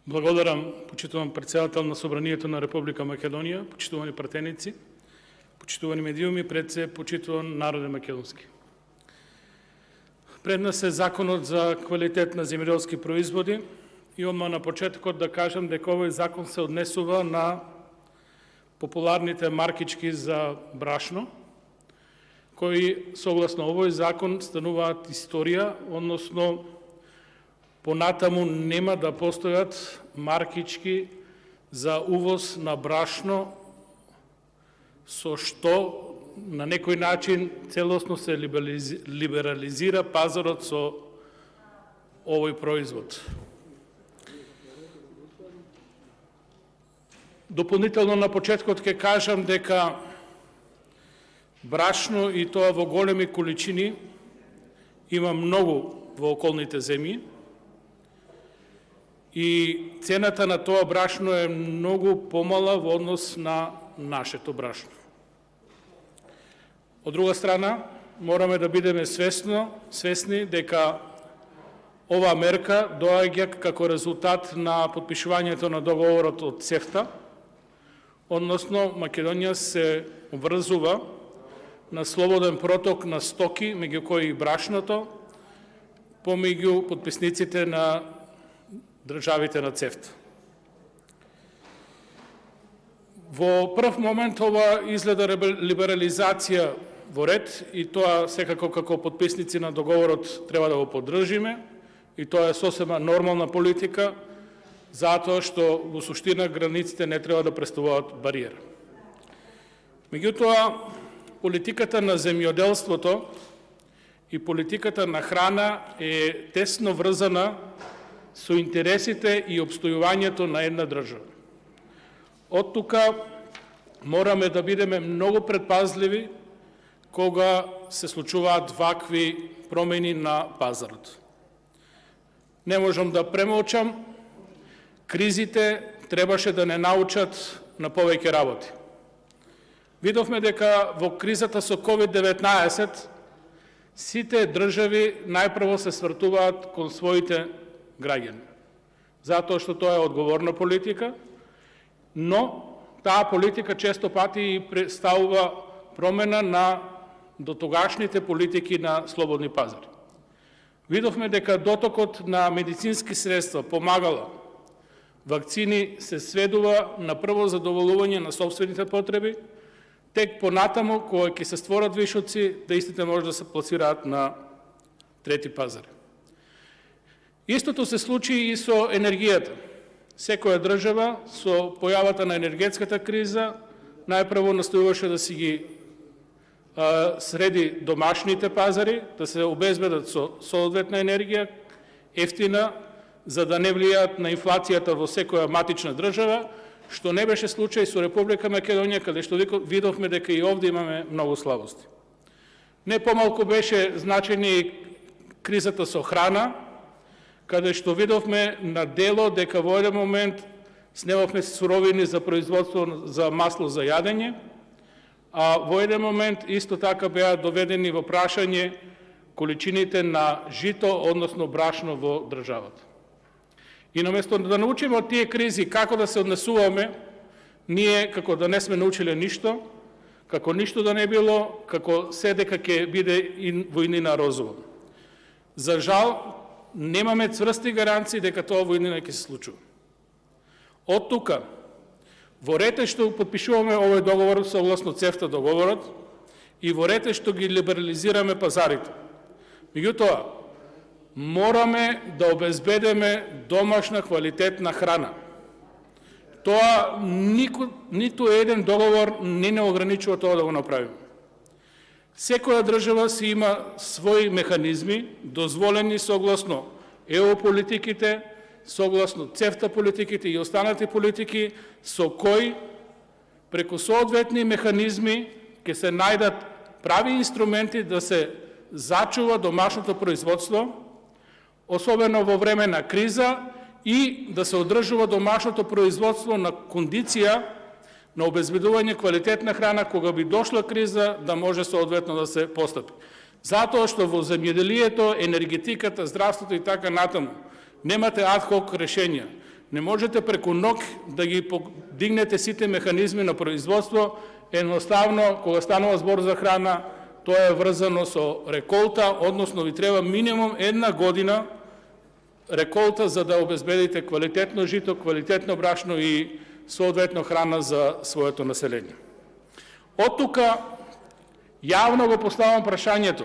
Благодарам, почитуван председател на Собранието на Република Македонија, почитувани пратеници, почитувани медиуми, пред се почитуван народе македонски. Пред нас е законот за квалитет на земјоделски производи и одма на почетокот да кажам дека овој закон се однесува на популарните маркички за брашно, кои согласно овој закон стануваат историја, односно понатаму нема да постојат маркички за увоз на брашно, со што на некој начин целосно се либерализира пазарот со овој производ. Дополнително на почеткот ќе кажам дека брашно и тоа во големи количини има многу во околните земји, и цената на тоа брашно е многу помала во однос на нашето брашно. Од друга страна, мораме да бидеме свесни дека оваа мерка доаѓа како резултат на подпишувањето на договорот од ЦЕФТА, односно Македонија се обврзува на слободен проток на стоки, меѓу кои и брашното, помеѓу подписниците на државите на ЦЕФТА. Во прв момент ова изгледа либерализација во ред и тоа секако како подписници на договорот треба да го поддржиме и тоа е сосема нормална политика, затоа што во суштина границите не треба да представуваат бариера. Меѓутоа, политиката на земјоделството и политиката на храна е тесно врзана со интересите и обстојувањето на една држава. Од тука мораме да бидеме многу предпазливи кога се случуваат вакви промени на пазарот. Не можам да премолчам, кризите требаше да не научат на повеќе работи. Видовме дека во кризата со COVID-19 сите држави најпрво се свртуваат кон своите граѓани, затоа што тоа е одговорна политика, но таа политика често пати и представува промена на дотогашните политики на слободни пазари. Видовме дека дотокот на медицински средства, помагала, вакцини се сведува на прво задоволување на собствените потреби, тек понатаму, кога ќе се створат вишоци, да истите може да се пласираат на трети пазари. Истото се случи и со енергијата. Секоја држава со појавата на енергетската криза најпрво настојуваше да си ги среди домашните пазари, да се обезбедат со соодветна енергија, ефтина, за да не влијаат на инфлацијата во секоја матична држава, што не беше случај со Република Македонија, каде што видовме дека и овде имаме многу слабости. Не помалку беше значајна и кризата со храна, каде што видовме на дело дека во еден момент снемавме суровини за производство за масло за јадење, а во еден момент исто така беа доведени во прашање количините на жито, односно брашно во државата. И наместо да научиме од тие кризи како да се однесуваме, ние како да не сме научиле ништо, како ништо да не било, како се дека ќе биде војнина розова. За жал, немаме цврсти гаранции дека тоа војнина ќе се случува. Од тука, во рете што подпишуваме овој договор согласно ЦЕФТА договорот и во рете што ги либерализираме пазарите. Меѓутоа, мораме да обезбедиме домашна квалитетна храна. Тоа ниту еден договор не ограничува тоа да го направиме. Секоја држава си има своји механизми, дозволени согласно ЕУ политиките, согласно ЦЕФТА политиките и останати политики, со кои преку соодветни механизми ќе се најдат прави инструменти да се зачува домашното производство, особено во време на криза, и да се одржува домашното производство на кондиција на обезбедување квалитетна храна, кога би дошла криза, да може соодветно да се постапи. Затоа што во земјоделието, енергетиката, здравството и така натаму немате адхок решенија. Не можете преку ног да ги дигнете сите механизми на производство. Едноставно, кога станува збор за храна, тоа е врзано со реколта, односно ви треба минимум 1 година реколта за да обезбедите квалитетно жито, квалитетно брашно и соодветно храна за своето население. Од тука јавно го поставам прашањето: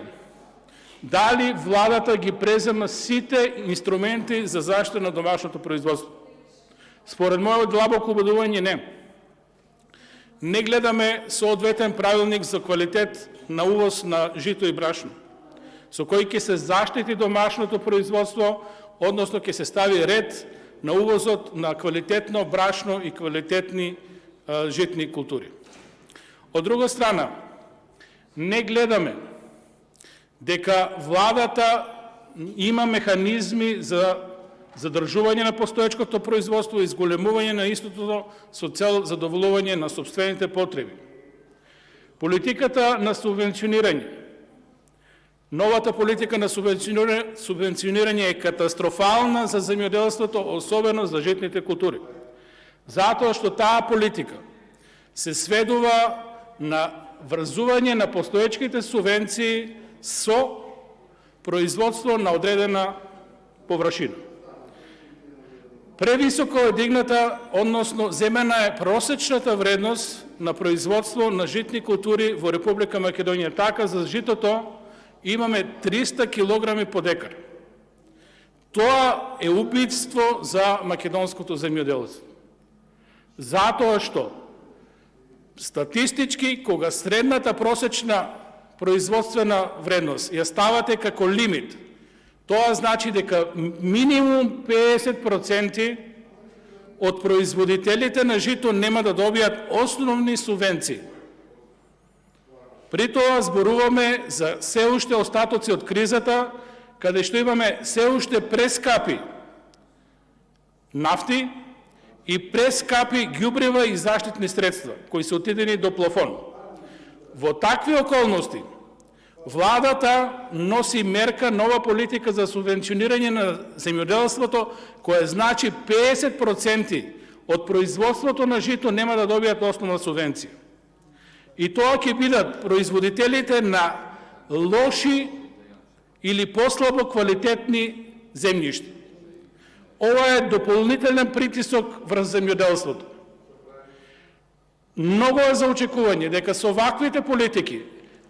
дали владата ги презема сите инструменти за заштита на домашното производство? Според моето длабоко убедување не. Не гледаме соодветен правилник за квалитет на увоз на жито и брашно, со кој ќе се заштити домашното производство, односно ќе се стави ред на увозот на квалитетно брашно и квалитетни житни култури. Од друга страна, не гледаме дека владата има механизми за задржување на постоечкото производство и зголемување на истото со цел задоволување на сопствените потреби. Политиката на субвенционирање. Новата политика на субвенционирање е катастрофална за земјоделството, особено за житните култури. Затоа што таа политика се сведува на врзување на постоечките субвенции со производство на одредена површина. Превисоко е дигната, односно земена е просечната вредност на производство на житни култури во Република Македонија. Така за житото имаме 300 килограми по декар. Тоа е убиство за македонското земјоделство. Затоа што статистички, кога средната просечна производствена вредност ја ставате како лимит, тоа значи дека минимум 50% од производителите на жито нема да добијат основни субвенции. При тоа зборуваме за се уште остатоци од кризата, каде што имаме се уште прескапи нафти и прескапи ѓубрива и заштитни средства, кои се отидени до плафон. Во такви околности, владата носи мерка, нова политика за субвенционирање на земјоделството, која значи 50% од производството на жито нема да добијат основна субвенција. И тоа ќе бидат производителите на лоши или послабо квалитетни земјишта. Ова е дополнителен притисок врз земјоделството. Многу е за очекување дека со ваквите политики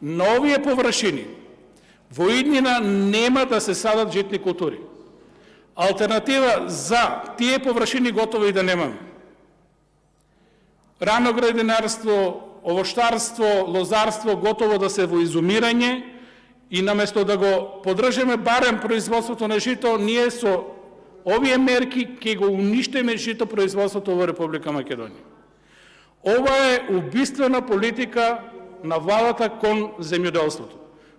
на овие површини во иднина нема да се садат житни култури. Алтернатива за тие површини готово и да немаме. Рано градинарство, овоштарство, лозарство готово да се во изумирање и наместо да го поддржиме барем производството на жито, ние со овие мерки ќе го уништиме жито производството во Република Македонија. Ова е убиствена политика на владата кон земјоделството,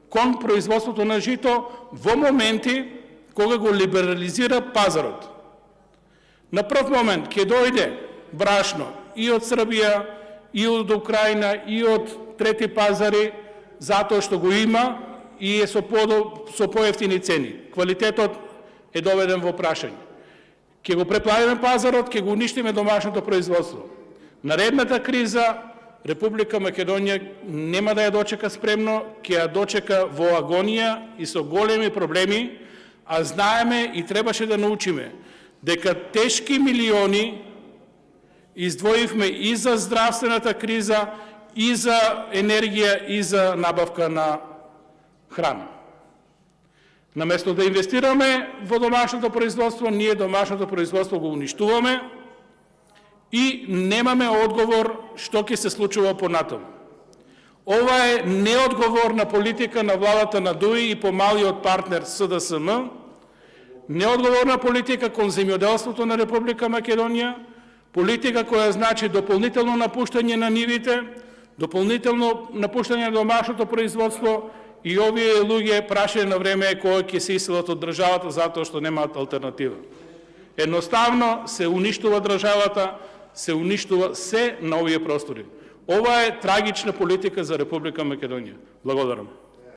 кон производството на жито во моменти кога го либерализира пазарот. На прв момент ќе дојде брашно и од Србија, и од Украина, и од трети пазари, затоа што го има и е со поевтини цени. Квалитетот е доведен во прашање. Ќе го преплавиме пазарот, ќе го уништиме домашното производство. Наредната криза Република Македонија нема да ја дочека спремно, ќе ја дочека во агонија и со големи проблеми, а знаеме и требаше да научиме дека тешки милиони издвоивме и за здравствената криза, и за енергија, и за набавка на храна. Наместо да инвестираме во домашното производство, ние домашното производство го уништуваме и немаме одговор што ќе се случува понатаму. Ова е неодговорна политика на владата на ДУИ и помалиот партнер СДСМ, неодговорна политика кон земјоделството на Република Македонија, политика која значи дополнително напуштање на нивите, дополнително напуштање на домашното производство и овие луѓе прашање на време кои ќе се иселат од државата затоа што немаат алтернатива. Едноставно се уништува државата, се уништува се на овие простори. Ова е трагична политика за Република Македонија. Благодарам.